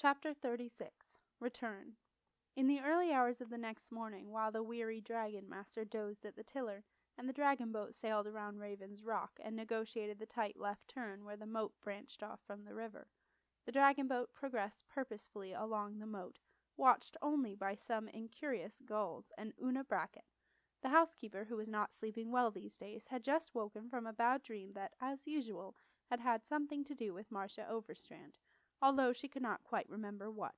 Chapter 36. Return. In the early hours of the next morning, while the weary dragon-master dozed at the tiller, and the dragon-boat sailed around Raven's Rock and negotiated the tight left turn where the moat branched off from the river, the dragon-boat progressed purposefully along the moat, watched only by some incurious gulls and Una Brackett. The housekeeper, who was not sleeping well these days, had just woken from a bad dream that, as usual, had had something to do with Marcia Overstrand, although she could not quite remember what.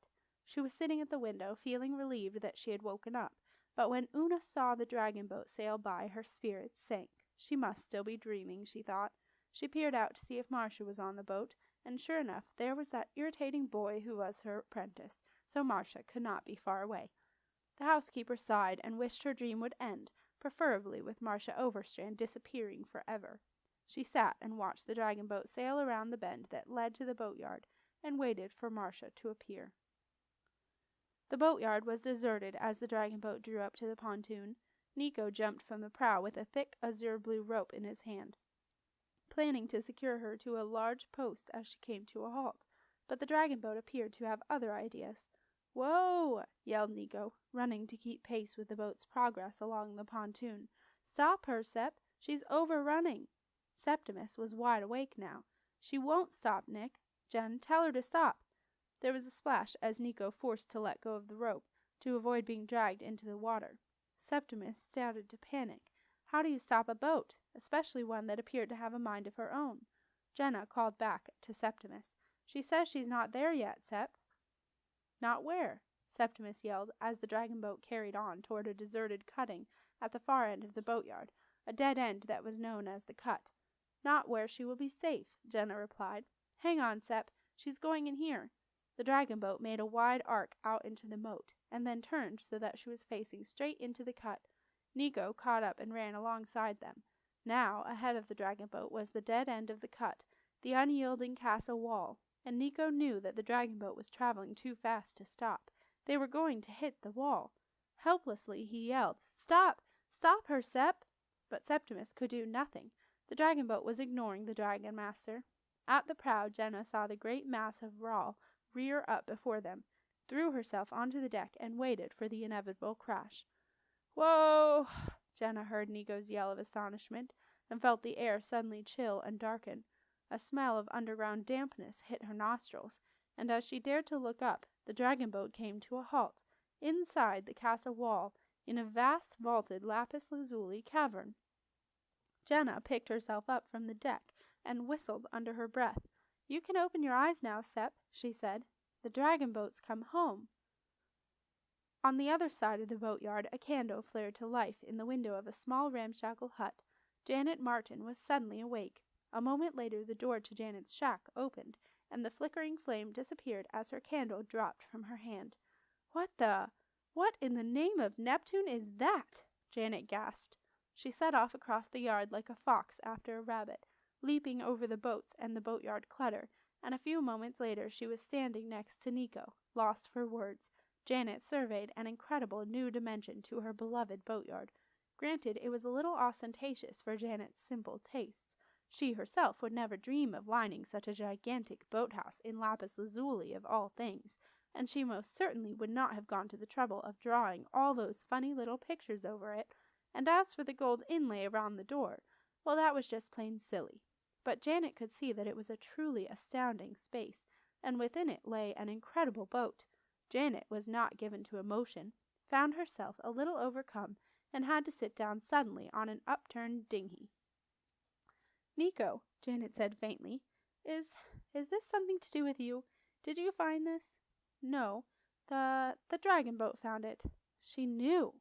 She was sitting at the window, feeling relieved that she had woken up, but when Una saw the dragon-boat sail by, her spirits sank. She must still be dreaming, she thought. She peered out to see if Marcia was on the boat, and sure enough, there was that irritating boy who was her apprentice, so Marcia could not be far away. The housekeeper sighed and wished her dream would end, preferably with Marcia Overstrand disappearing forever. She sat and watched the dragon-boat sail around the bend that led to the boatyard, and waited for Marcia to appear. The boatyard was deserted as the dragon-boat drew up to the pontoon. Nico jumped from the prow with a thick azure-blue rope in his hand, planning to secure her to a large post as she came to a halt, but the dragon-boat appeared to have other ideas. "Whoa!" yelled Nico, running to keep pace with the boat's progress along the pontoon. "Stop her, Sep! She's overrunning!" Septimus was wide awake now. "She won't stop, Nick. Jen, tell her to stop." There was a splash as Nico forced to let go of the rope, to avoid being dragged into the water. Septimus started to panic. How do you stop a boat, especially one that appeared to have a mind of her own? Jenna called back to Septimus. "She says she's not there yet, Sep." "Not where?" Septimus yelled, as the dragon-boat carried on toward a deserted cutting at the far end of the boatyard, a dead end that was known as the Cut. "Not where she will be safe," Jenna replied. "Hang on, Sep. She's going in here." The dragon-boat made a wide arc out into the moat, and then turned so that she was facing straight into the Cut. Nico caught up and ran alongside them. Now, ahead of the dragon-boat was the dead end of the Cut, the unyielding castle wall, and Nico knew that the dragon-boat was traveling too fast to stop. They were going to hit the wall. Helplessly, he yelled, "Stop! Stop her, Sep!" But Septimus could do nothing. The dragon-boat was ignoring the dragon-master. At the prow, Jenna saw the great mass of Rahl rear up before them, threw herself onto the deck, and waited for the inevitable crash. "Whoa!" Jenna heard Nico's yell of astonishment, and felt the air suddenly chill and darken. A smell of underground dampness hit her nostrils, and as she dared to look up, the dragon-boat came to a halt, inside the castle wall, in a vast vaulted lapis lazuli cavern. Jenna picked herself up from the deck, and whistled under her breath. "You can open your eyes now, Sep," she said. "The dragon-boat's come home." On the other side of the boatyard, a candle flared to life in the window of a small ramshackle hut. Janet Martin was suddenly awake. A moment later, the door to Janet's shack opened, and the flickering flame disappeared as her candle dropped from her hand. What in the name of Neptune is that?" Janet gasped. She set off across the yard like a fox after a rabbit, leaping over the boats and the boatyard clutter, and a few moments later she was standing next to Nico, lost for words. Janet surveyed an incredible new dimension to her beloved boatyard. Granted, it was a little ostentatious for Janet's simple tastes. She herself would never dream of lining such a gigantic boathouse in lapis lazuli of all things, and she most certainly would not have gone to the trouble of drawing all those funny little pictures over it, and as for the gold inlay around the door, well, that was just plain silly. But Janet could see that it was a truly astounding space, and within it lay an incredible boat. Janet was not given to emotion, found herself a little overcome, and had to sit down suddenly on an upturned dinghy. "Nico," Janet said faintly, is this something to do with you? Did you find this?" "No, the dragon-boat found it." She knew!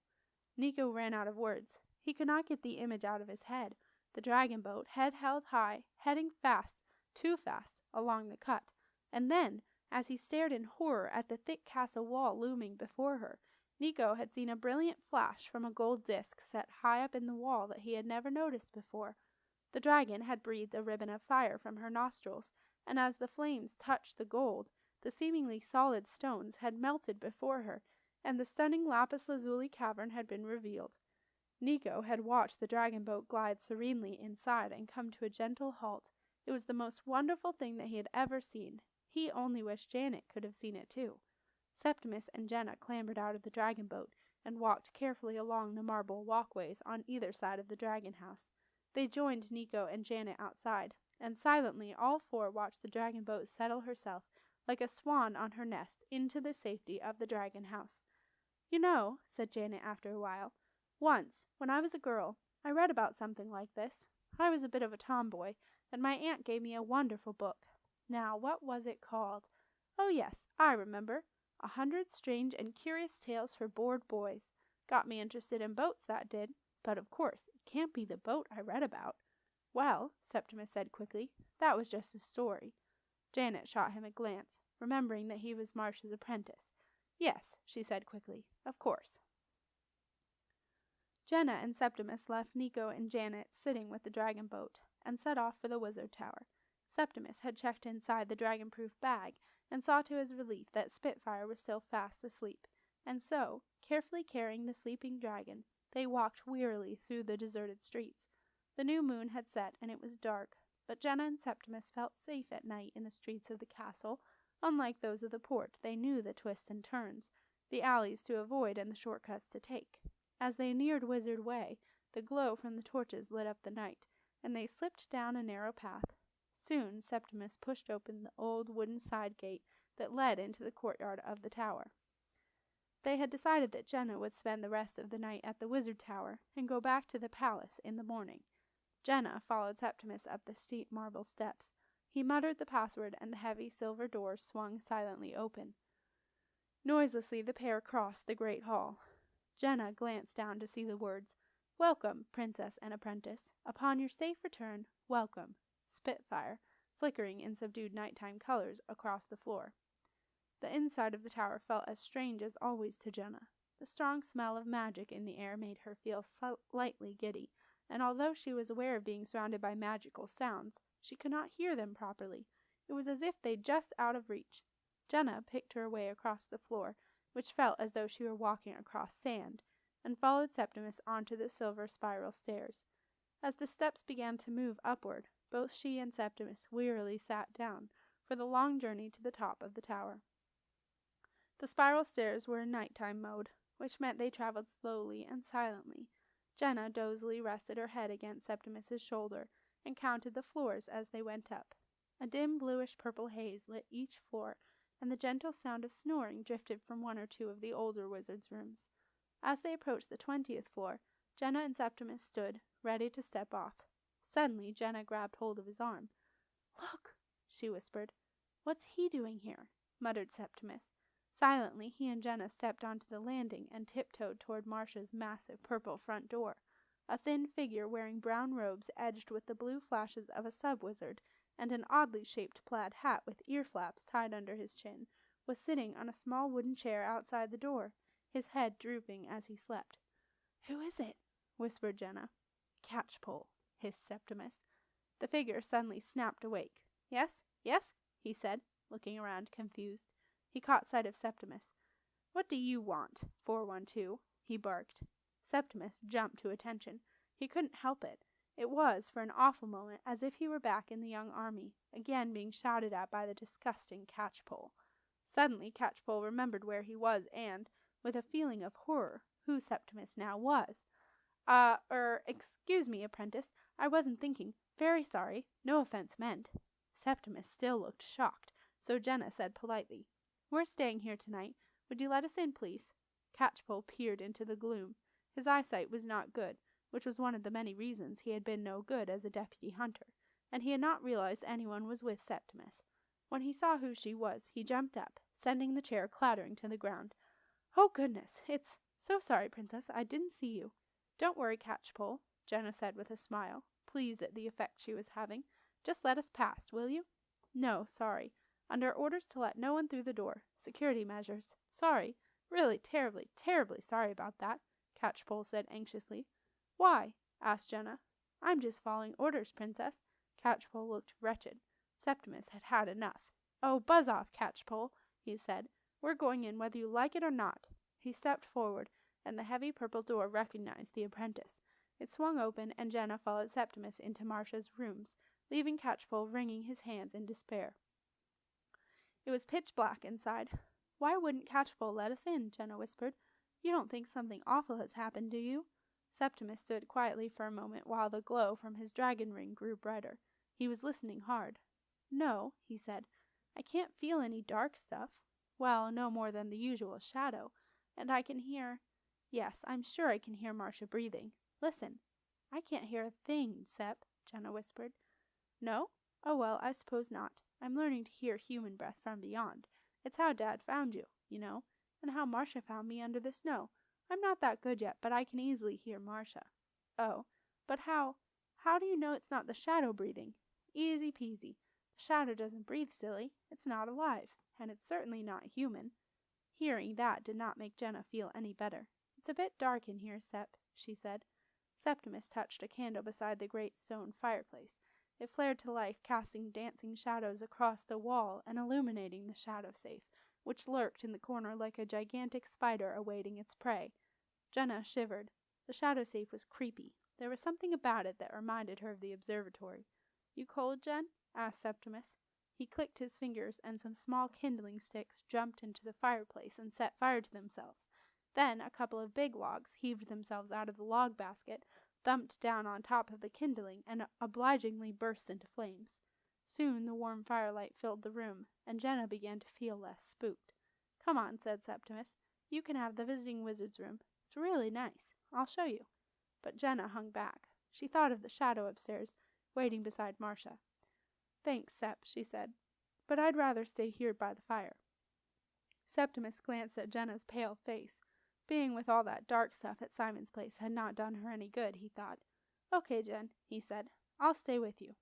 Nico ran out of words. He could not get the image out of his head. The dragon-boat, head held high, heading fast, too fast, along the Cut, and then, as he stared in horror at the thick castle wall looming before her, Nico had seen a brilliant flash from a gold disc set high up in the wall that he had never noticed before. The dragon had breathed a ribbon of fire from her nostrils, and as the flames touched the gold, the seemingly solid stones had melted before her, and the stunning lapis lazuli cavern had been revealed. Nico had watched the dragon-boat glide serenely inside and come to a gentle halt. It was the most wonderful thing that he had ever seen. He only wished Janet could have seen it too. Septimus and Jenna clambered out of the dragon boat and walked carefully along the marble walkways on either side of the dragon house. They joined Nico and Janet outside, and silently all four watched the dragon boat settle herself like a swan on her nest into the safety of the dragon house. "You know," said Janet after a while, "once, when I was a girl, I read about something like this. I was a bit of a tomboy, and my aunt gave me a wonderful book. Now, what was it called? Oh yes, I remember. 100 Strange and Curious Tales for Bored Boys. Got me interested in boats, that did. But of course, it can't be the boat I read about." "Well," Septimus said quickly, "that was just a story." Janet shot him a glance, remembering that he was Marsh's apprentice. "Yes," she said quickly, "of course." Jenna and Septimus left Nico and Janet sitting with the dragon boat, and set off for the wizard tower. Septimus had checked inside the dragon-proof bag, and saw to his relief that Spitfire was still fast asleep, and so, carefully carrying the sleeping dragon, they walked wearily through the deserted streets. The new moon had set, and it was dark, but Jenna and Septimus felt safe at night in the streets of the castle. Unlike those of the port, they knew the twists and turns, the alleys to avoid and the shortcuts to take. As they neared Wizard Way, the glow from the torches lit up the night, and they slipped down a narrow path. Soon Septimus pushed open the old wooden side gate that led into the courtyard of the tower. They had decided that Jenna would spend the rest of the night at the wizard tower and go back to the palace in the morning. Jenna followed Septimus up the steep marble steps. He muttered the password, and the heavy silver doors swung silently open. Noiselessly the pair crossed the great hall. Jenna glanced down to see the words, "Welcome, Princess and Apprentice. Upon your safe return, welcome. Spitfire," flickering in subdued nighttime colors across the floor. The inside of the tower felt as strange as always to Jenna. The strong smell of magic in the air made her feel slightly giddy, and although she was aware of being surrounded by magical sounds, she could not hear them properly. It was as if they'd just out of reach. Jenna picked her way across the floor, which felt as though she were walking across sand, and followed Septimus onto the silver spiral stairs. As the steps began to move upward, both she and Septimus wearily sat down for the long journey to the top of the tower. The spiral stairs were in nighttime mode, which meant they traveled slowly and silently. Jenna dozily rested her head against Septimus's shoulder and counted the floors as they went up. A dim bluish-purple haze lit each floor, and the gentle sound of snoring drifted from one or two of the older wizards' rooms. As they approached the 20th floor, Jenna and Septimus stood, ready to step off. Suddenly, Jenna grabbed hold of his arm. "Look," she whispered. "What's he doing here?" muttered Septimus. Silently, he and Jenna stepped onto the landing and tiptoed toward Marcia's massive purple front door. A thin figure wearing brown robes edged with the blue flashes of a sub-wizard, and an oddly shaped plaid hat with ear-flaps tied under his chin, was sitting on a small wooden chair outside the door, his head drooping as he slept. "Who is it?" whispered Jenna. "Catchpole," hissed Septimus. The figure suddenly snapped awake. "Yes, yes," he said, looking around, confused. He caught sight of Septimus. "What do you want, 412? he barked. Septimus jumped to attention. He couldn't help it. It was, for an awful moment, as if he were back in the young army, again being shouted at by the disgusting Catchpole. Suddenly Catchpole remembered where he was and, with a feeling of horror, who Septimus now was. Excuse me, apprentice. I wasn't thinking. Very sorry. No offense meant." Septimus still looked shocked, so Jenna said politely, "We're staying here tonight. Would you let us in, please?" Catchpole peered into the gloom. His eyesight was not good, which was one of the many reasons he had been no good as a deputy hunter, and he had not realized anyone was with Septimus. When he saw who she was, he jumped up, sending the chair clattering to the ground. "Oh, goodness, it's so sorry, Princess. I didn't see you." "Don't worry, Catchpole," Jenna said with a smile, pleased at the effect she was having. "Just let us past, will you?" "No, sorry. Under orders to let no one through the door. Security measures. Sorry. Really terribly, terribly sorry about that," Catchpole said anxiously. "Why?" asked Jenna. "I'm just following orders, Princess." Catchpole looked wretched. Septimus had had enough. "Oh, buzz off, Catchpole," he said. "We're going in whether you like it or not." He stepped forward, and the heavy purple door recognized the apprentice. It swung open, and Jenna followed Septimus into Marcia's rooms, leaving Catchpole wringing his hands in despair. It was pitch black inside. "Why wouldn't Catchpole let us in?" Jenna whispered. "You don't think something awful has happened, do you?" Septimus stood quietly for a moment while the glow from his dragon ring grew brighter. He was listening hard. "No," he said. "I can't feel any dark stuff. Well, no more than the usual shadow. And I can hear— Yes, I'm sure I can hear Marcia breathing. Listen." "I can't hear a thing, Sep," Jenna whispered. "No? Oh well, I suppose not. I'm learning to hear human breath from beyond. It's how Dad found you, you know, and how Marcia found me under the snow. I'm not that good yet, but I can easily hear Marcia." "Oh, but how do you know it's not the shadow breathing?" "Easy peasy. The shadow doesn't breathe, silly. It's not alive, and it's certainly not human." Hearing that did not make Jenna feel any better. "It's a bit dark in here, Sep," she said. Septimus touched a candle beside the great stone fireplace. It flared to life, casting dancing shadows across the wall and illuminating the shadow safe, which lurked in the corner like a gigantic spider awaiting its prey. Jenna shivered. The shadow safe was creepy. There was something about it that reminded her of the observatory. "You cold, Jen?" asked Septimus. He clicked his fingers, and some small kindling sticks jumped into the fireplace and set fire to themselves. Then a couple of big logs heaved themselves out of the log basket, thumped down on top of the kindling, and obligingly burst into flames. Soon the warm firelight filled the room, and Jenna began to feel less spooked. "Come on," said Septimus. "You can have the visiting wizard's room. It's really nice. I'll show you." But Jenna hung back. She thought of the shadow upstairs, waiting beside Marcia. "Thanks, Sep," she said, "but I'd rather stay here by the fire." Septimus glanced at Jenna's pale face. Being with all that dark stuff at Simon's place had not done her any good, he thought. "Okay, Jen," he said. "I'll stay with you."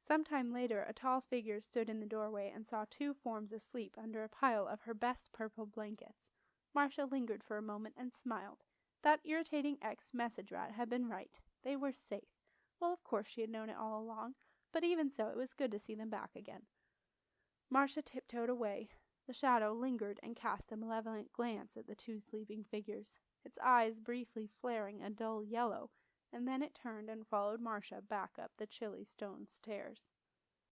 Some time later, a tall figure stood in the doorway and saw two forms asleep under a pile of her best purple blankets. Marcia lingered for a moment and smiled. That irritating ex-message rat had been right. They were safe. Well, of course she had known it all along, but even so, it was good to see them back again. Marcia tiptoed away. The shadow lingered and cast a malevolent glance at the two sleeping figures, its eyes briefly flaring a dull yellow, and then it turned and followed Marcia back up the chilly stone stairs.